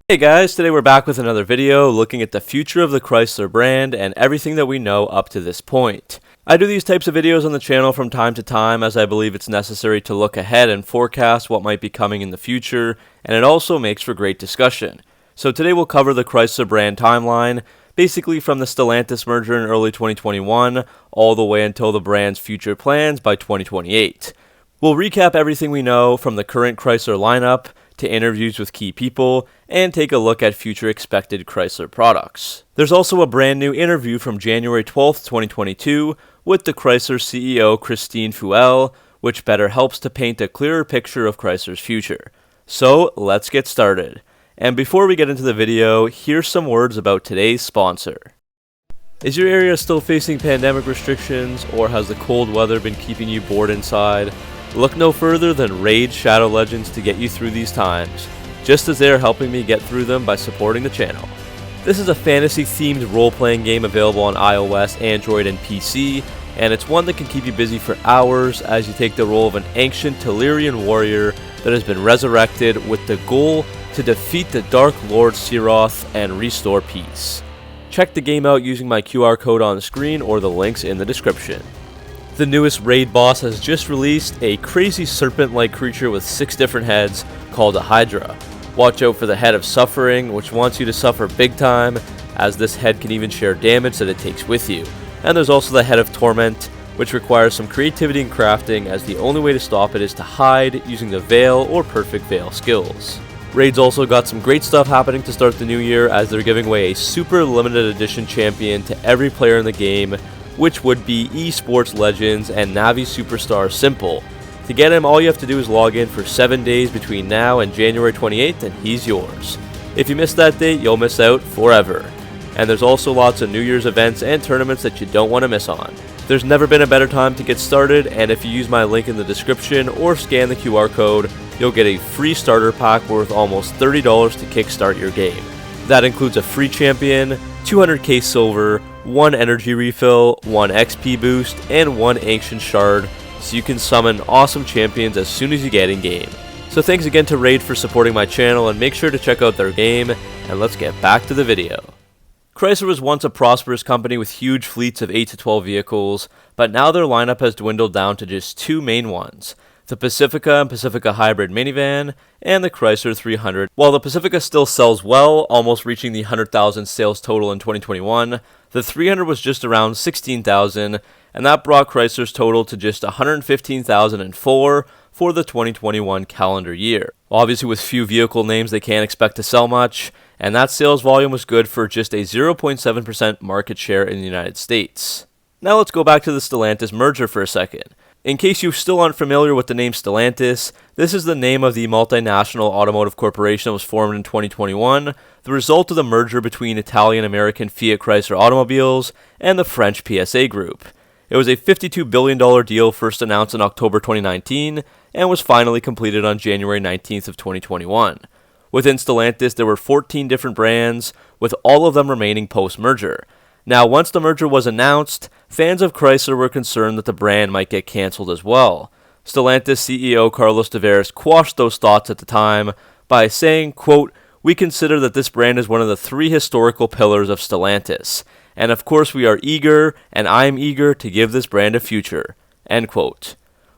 Hey guys, today we're back with another video looking at the future of the Chrysler brand and everything that we know up to this point. I do these types of videos on the channel from time to time as I believe it's necessary to look ahead and forecast what might be coming in the future, and it also makes for great discussion. So today we'll cover the Chrysler brand timeline, basically from the Stellantis merger in early 2021 all the way until the brand's future plans by 2028. We'll recap everything we know from the current Chrysler lineup to interviews with key people, and take a look at future expected Chrysler products. There's also a brand new interview from January 12th, 2022 with the Chrysler CEO Christine Fuel, which better helps to paint a clearer picture of Chrysler's future. So let's get started. And before we get into the video, here's some words about today's sponsor. Is your area still facing pandemic restrictions, or has the cold weather been keeping you bored inside? Look no further than Raid Shadow Legends to get you through these times, just as they are helping me get through them by supporting the channel. This is a fantasy-themed role-playing game available on iOS, Android, and PC, and it's one that can keep you busy for hours as you take the role of an ancient Telerian warrior that has been resurrected with the goal to defeat the Dark Lord Siroth and restore peace. Check the game out using my QR code on the screen or the links in the description. The newest raid boss has just released a crazy serpent-like creature with 6 different heads called a Hydra. Watch out for the head of Suffering, which wants you to suffer big time, as this head can even share damage that it takes with you. And there's also the head of Torment, which requires some creativity and crafting, as the only way to stop it is to hide using the Veil or Perfect Veil skills. Raid's also got some great stuff happening to start the new year, as they're giving away a super limited edition champion to every player in the game, which would be esports legends and Navi superstar Simple. To get him, all you have to do is log in for 7 days between now and January 28th and he's yours. If you miss that date, you'll miss out forever. And there's also lots of New Year's events and tournaments that you don't want to miss on. There's never been a better time to get started, and if you use my link in the description or scan the QR code, you'll get a free starter pack worth almost $30 to kickstart your game. That includes a free champion, 200k silver, 1 energy refill, 1 XP boost, and 1 ancient shard, so you can summon awesome champions as soon as you get in game. So thanks again to Raid for supporting my channel, and make sure to check out their game, and let's get back to the video. Chrysler was once a prosperous company with huge fleets of 8 to 12 vehicles, but now their lineup has dwindled down to just 2 main ones: the Pacifica and Pacifica Hybrid minivan, and the Chrysler 300. While the Pacifica still sells well, almost reaching the 100,000 sales total in 2021, the 300 was just around 16,000, and that brought Chrysler's total to just 115,004 for the 2021 calendar year. Obviously, with few vehicle names, they can't expect to sell much, and that sales volume was good for just a 0.7% market share in the United States. Now let's go back to the Stellantis merger for a second. In case you still aren't familiar with the name Stellantis, this is the name of the multinational automotive corporation that was formed in 2021, the result of the merger between Italian-American Fiat Chrysler Automobiles and the French PSA Group. It was a $52 billion deal first announced in October 2019 and was finally completed on January 19th of 2021. Within Stellantis, there were 14 different brands, with all of them remaining post-merger. Now, once the merger was announced, fans of Chrysler were concerned that the brand might get cancelled as well. Stellantis CEO Carlos Tavares quashed those thoughts at the time by saying, quote, "We consider that this brand is one of the 3 historical pillars of Stellantis, and of course we are eager, and I am eager to give this brand a future," end quote.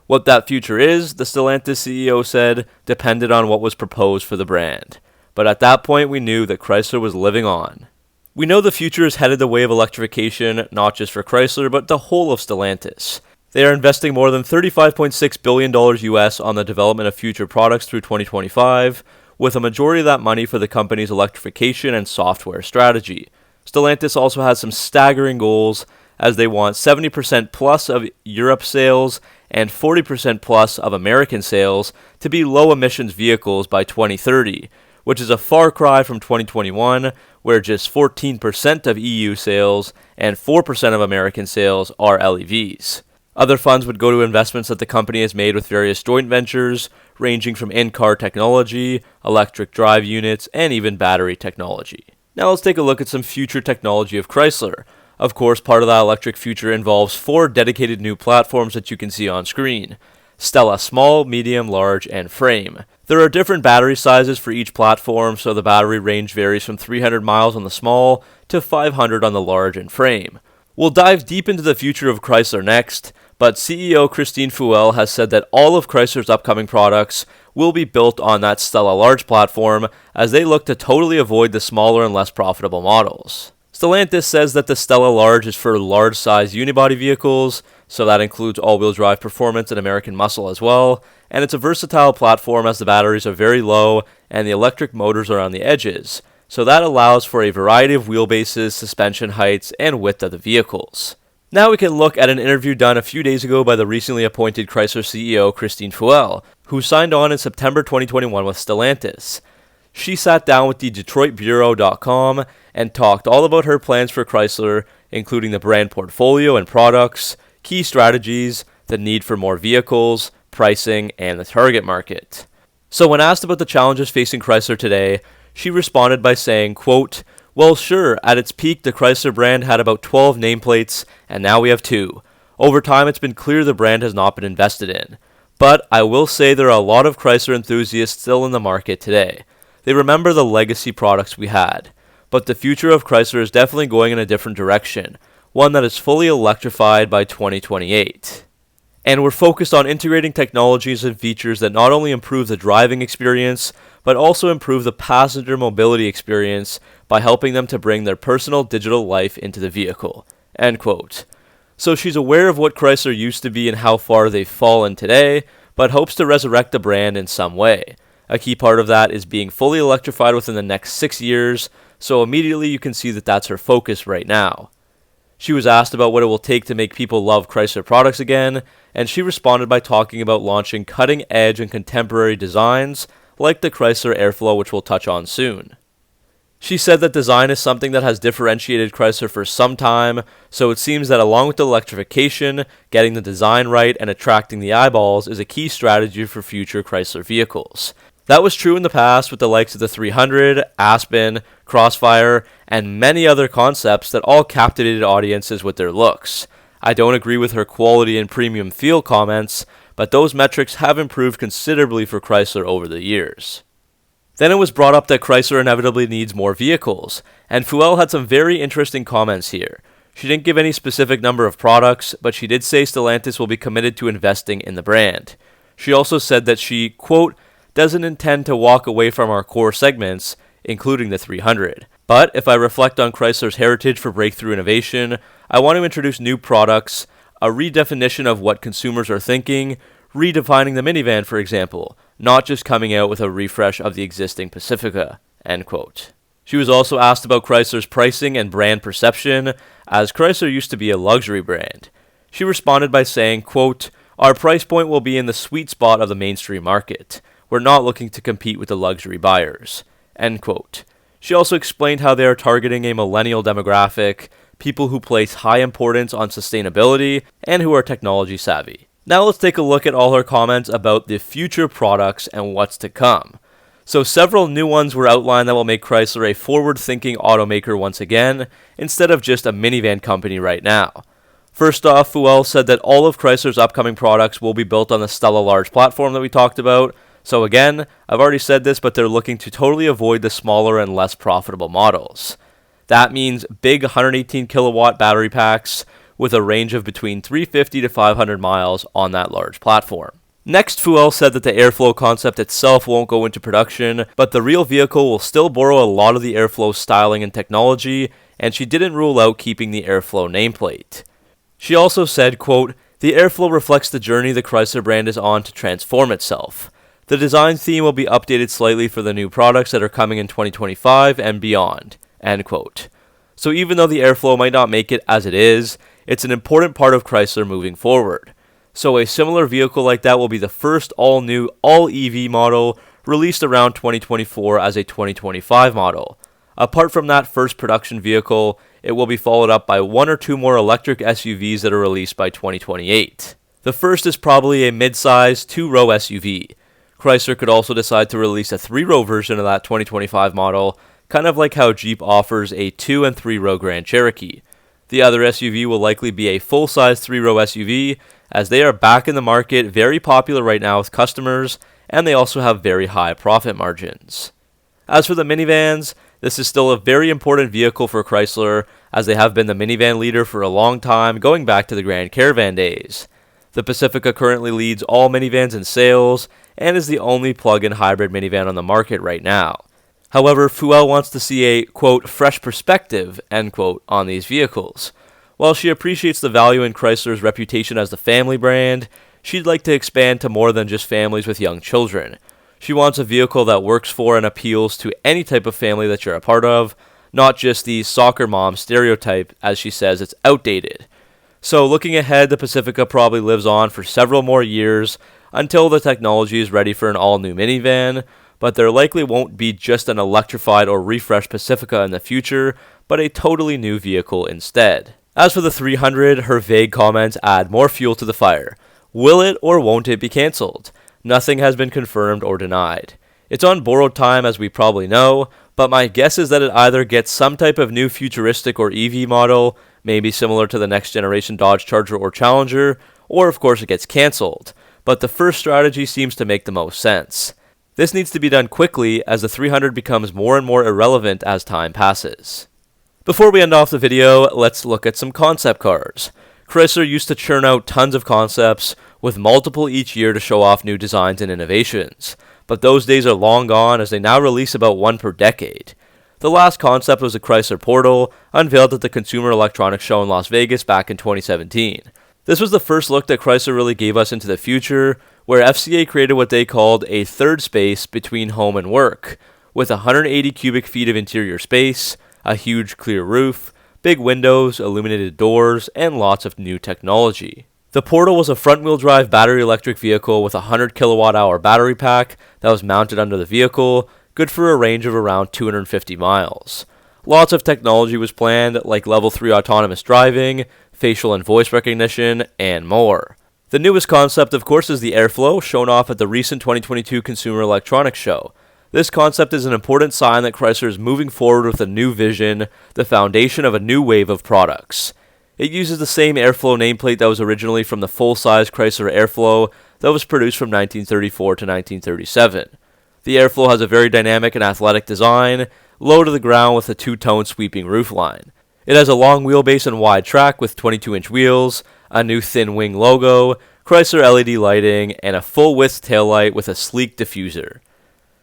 What that future is, the Stellantis CEO said, depended on what was proposed for the brand. But at that point we knew that Chrysler was living on. We know the future is headed the way of electrification, not just for Chrysler, but the whole of Stellantis. They are investing more than $35.6 billion US on the development of future products through 2025, with a majority of that money for the company's electrification and software strategy. Stellantis also has some staggering goals, as they want 70% plus of Europe sales and 40% plus of American sales to be low-emissions vehicles by 2030, which is a far cry from 2021, where just 14% of EU sales and 4% of American sales are LEVs. Other funds would go to investments that the company has made with various joint ventures, ranging from in-car technology, electric drive units, and even battery technology. Now let's take a look at some future technology of Chrysler. Of course, part of that electric future involves 4 dedicated new platforms that you can see on screen: Stella Small, Medium, Large, and Frame. There are different battery sizes for each platform, so the battery range varies from 300 miles on the small to 500 on the large in frame. We'll dive deep into the future of Chrysler next, but CEO Christine Fuel has said that all of Chrysler's upcoming products will be built on that Stella Large platform as they look to totally avoid the smaller and less profitable models. Stellantis says that the Stella Large is for large-size unibody vehicles, so that includes all-wheel drive performance and American muscle as well, and it's a versatile platform as the batteries are very low and the electric motors are on the edges, so that allows for a variety of wheelbases, suspension heights, and width of the vehicles. Now we can look at an interview done a few days ago by the recently appointed Chrysler CEO Christine Fuel, who signed on in September 2021 with Stellantis. She sat down with the DetroitBureau.com and talked all about her plans for Chrysler, including the brand portfolio and products, key strategies, the need for more vehicles, pricing, and the target market. So when asked about the challenges facing Chrysler today, she responded by saying, quote, "Well, sure, at its peak, the Chrysler brand had about 12 nameplates, and now we have 2. Over time, it's been clear the brand has not been invested in. But I will say there are a lot of Chrysler enthusiasts still in the market today. They remember the legacy products we had. But the future of Chrysler is definitely going in a different direction, one that is fully electrified by 2028. And we're focused on integrating technologies and features that not only improve the driving experience, but also improve the passenger mobility experience by helping them to bring their personal digital life into the vehicle." End quote. So she's aware of what Chrysler used to be and how far they've fallen today, but hopes to resurrect the brand in some way. A key part of that is being fully electrified within the next 6 years, so immediately you can see that that's her focus right now. She was asked about what it will take to make people love Chrysler products again, and she responded by talking about launching cutting-edge and contemporary designs like the Chrysler Airflow, which we'll touch on soon. She said that design is something that has differentiated Chrysler for some time, so it seems that along with the electrification, getting the design right and attracting the eyeballs is a key strategy for future Chrysler vehicles. That was true in the past with the likes of the 300, Aspen, Crossfire, and many other concepts that all captivated audiences with their looks. I don't agree with her quality and premium feel comments, but those metrics have improved considerably for Chrysler over the years. Then it was brought up that Chrysler inevitably needs more vehicles, and Fuel had some very interesting comments here. She didn't give any specific number of products, but she did say Stellantis will be committed to investing in the brand. She also said that she, quote, "doesn't intend to walk away from our core segments, including the 300. But if I reflect on Chrysler's heritage for breakthrough innovation, I want to introduce new products, a redefinition of what consumers are thinking, redefining the minivan, for example, not just coming out with a refresh of the existing Pacifica." End quote. She was also asked about Chrysler's pricing and brand perception, as Chrysler used to be a luxury brand. She responded by saying, quote, "Our price point will be in the sweet spot of the mainstream market. We're not looking to compete with the luxury buyers." End quote. She also explained how they are targeting a millennial demographic, people who place high importance on sustainability, and who are technology savvy. Now let's take a look at all her comments about the future products and what's to come. So several new ones were outlined that will make Chrysler a forward-thinking automaker once again, instead of just a minivan company right now. First off, Fuel said that all of Chrysler's upcoming products will be built on the Stella Large platform that we talked about. So again, I've already said this, but they're looking to totally avoid the smaller and less profitable models. That means big 118 kilowatt battery packs with a range of between 350 to 500 miles on that large platform. Next, Fuel said that the Airflow concept itself won't go into production, but the real vehicle will still borrow a lot of the Airflow styling and technology, and she didn't rule out keeping the Airflow nameplate. She also said, quote, "The Airflow reflects the journey the Chrysler brand is on to transform itself. The design theme will be updated slightly for the new products that are coming in 2025 and beyond." End quote. So even though the Airflow might not make it as it is, it's an important part of Chrysler moving forward. So a similar vehicle like that will be the first all-new, all-EV model released around 2024 as a 2025 model. Apart from that first production vehicle, it will be followed up by 1 or 2 more electric SUVs that are released by 2028. The first is probably a mid-size 2-row SUV. Chrysler could also decide to release a 3-row version of that 2025 model, kind of like how Jeep offers a 2- and 3-row Grand Cherokee. The other SUV will likely be a full-size 3-row SUV, as they are back in the market, very popular right now with customers, and they also have very high profit margins. As for the minivans, this is still a very important vehicle for Chrysler, as they have been the minivan leader for a long time, going back to the Grand Caravan days. The Pacifica currently leads all minivans in sales, and is the only plug-in hybrid minivan on the market right now. However, Fuel wants to see a, quote, fresh perspective, end quote, on these vehicles. While she appreciates the value in Chrysler's reputation as the family brand, she'd like to expand to more than just families with young children. She wants a vehicle that works for and appeals to any type of family that you're a part of, not just the soccer mom stereotype, as she says it's outdated. So looking ahead, the Pacifica probably lives on for several more years until the technology is ready for an all-new minivan, but there likely won't be just an electrified or refreshed Pacifica in the future, but a totally new vehicle instead. As for the 300, her vague comments add more fuel to the fire. Will it or won't it be cancelled? Nothing has been confirmed or denied. It's on borrowed time, as we probably know, but my guess is that it either gets some type of new futuristic or EV model, maybe similar to the next generation Dodge Charger or Challenger, or of course it gets cancelled. But the first strategy seems to make the most sense. This needs to be done quickly, as the 300 becomes more and more irrelevant as time passes. Before we end off the video, let's look at some concept cars. Chrysler used to churn out tons of concepts, with multiple each year to show off new designs and innovations. But those days are long gone, as they now release about one per decade. The last concept was the Chrysler Portal, unveiled at the Consumer Electronics Show in Las Vegas back in 2017. This was the first look that Chrysler really gave us into the future, where FCA created what they called a third space between home and work, with 180 cubic feet of interior space, a huge clear roof, big windows, illuminated doors, and lots of new technology. The Portal was a front-wheel drive battery electric vehicle with a 100 kilowatt-hour battery pack that was mounted under the vehicle, good for a range of around 250 miles. Lots of technology was planned, like level 3 autonomous driving, facial and voice recognition, and more. The newest concept, of course, is the Airflow, shown off at the recent 2022 Consumer Electronics Show. This concept is an important sign that Chrysler is moving forward with a new vision, the foundation of a new wave of products. It uses the same Airflow nameplate that was originally from the full-size Chrysler Airflow that was produced from 1934 to 1937. The Airflow has a very dynamic and athletic design, low to the ground with a two-tone sweeping roofline. It has a long wheelbase and wide track with 22-inch wheels, a new thin wing logo, Chrysler LED lighting, and a full-width taillight with a sleek diffuser.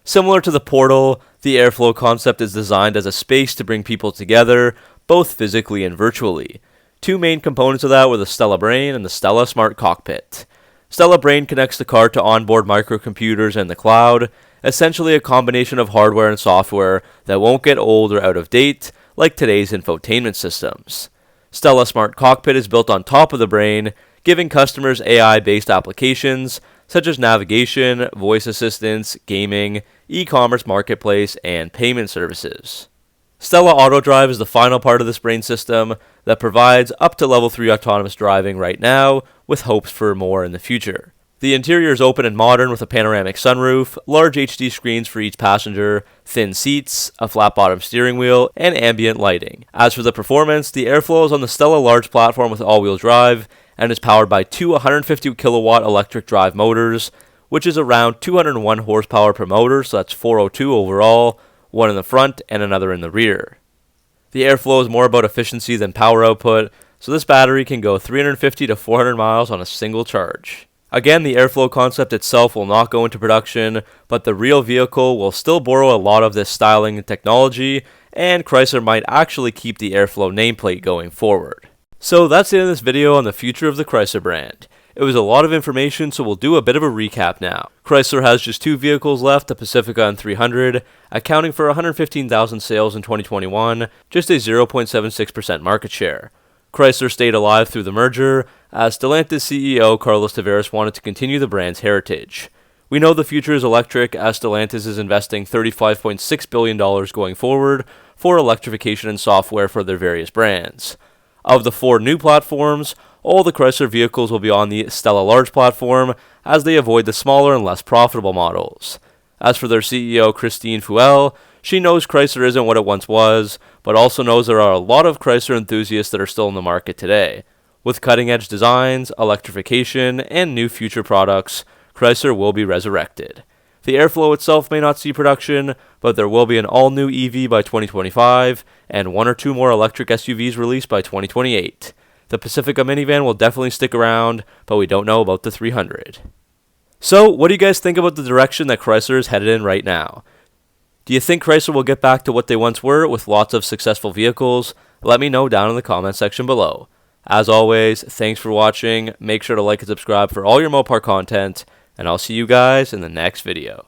Similar to the Portal, the Airflow concept is designed as a space to bring people together, both physically and virtually. Two main components of that were the Stella Brain and the Stella Smart Cockpit. Stella Brain connects the car to onboard microcomputers and the cloud, essentially a combination of hardware and software that won't get old or out of date, like today's infotainment systems. Stella Smart Cockpit is built on top of the Brain, giving customers AI-based applications such as navigation, voice assistance, gaming, e-commerce marketplace, and payment services. Stella AutoDrive is the final part of this Brain system that provides up to level 3 autonomous driving right now, with hopes for more in the future. The interior is open and modern with a panoramic sunroof, large HD screens for each passenger, thin seats, a flat-bottom steering wheel, and ambient lighting. As for the performance, the Airflow is on the Stella large platform with all-wheel drive, and is powered by two 150 kilowatt electric drive motors, which is around 201 horsepower per motor, so that's 402 overall, one in the front and another in the rear. The Airflow is more about efficiency than power output, so this battery can go 350 to 400 miles on a single charge. Again, the Airflow concept itself will not go into production, but the real vehicle will still borrow a lot of this styling and technology, and Chrysler might actually keep the Airflow nameplate going forward. So that's the end of this video on the future of the Chrysler brand. It was a lot of information, so we'll do a bit of a recap now. Chrysler has just two vehicles left, the Pacifica and 300, accounting for 115,000 sales in 2021, just a 0.76% market share. Chrysler stayed alive through the merger, as Stellantis CEO Carlos Tavares wanted to continue the brand's heritage. We know the future is electric, as Stellantis is investing $35.6 billion going forward for electrification and software for their various brands. Of the four new platforms, all the Chrysler vehicles will be on the Stella Large platform, as they avoid the smaller and less profitable models. As for their CEO Christine Fuel, she knows Chrysler isn't what it once was, but also knows there are a lot of Chrysler enthusiasts that are still in the market today. With cutting-edge designs, electrification, and new future products, Chrysler will be resurrected. The Airflow itself may not see production, but there will be an all-new EV by 2025, and 1 or 2 more electric SUVs released by 2028. The Pacifica minivan will definitely stick around, but we don't know about the 300. So, what do you guys think about the direction that Chrysler is headed in right now? Do you think Chrysler will get back to what they once were with lots of successful vehicles? Let me know down in the comment section below. As always, thanks for watching. Make sure to like and subscribe for all your Mopar content, and I'll see you guys in the next video.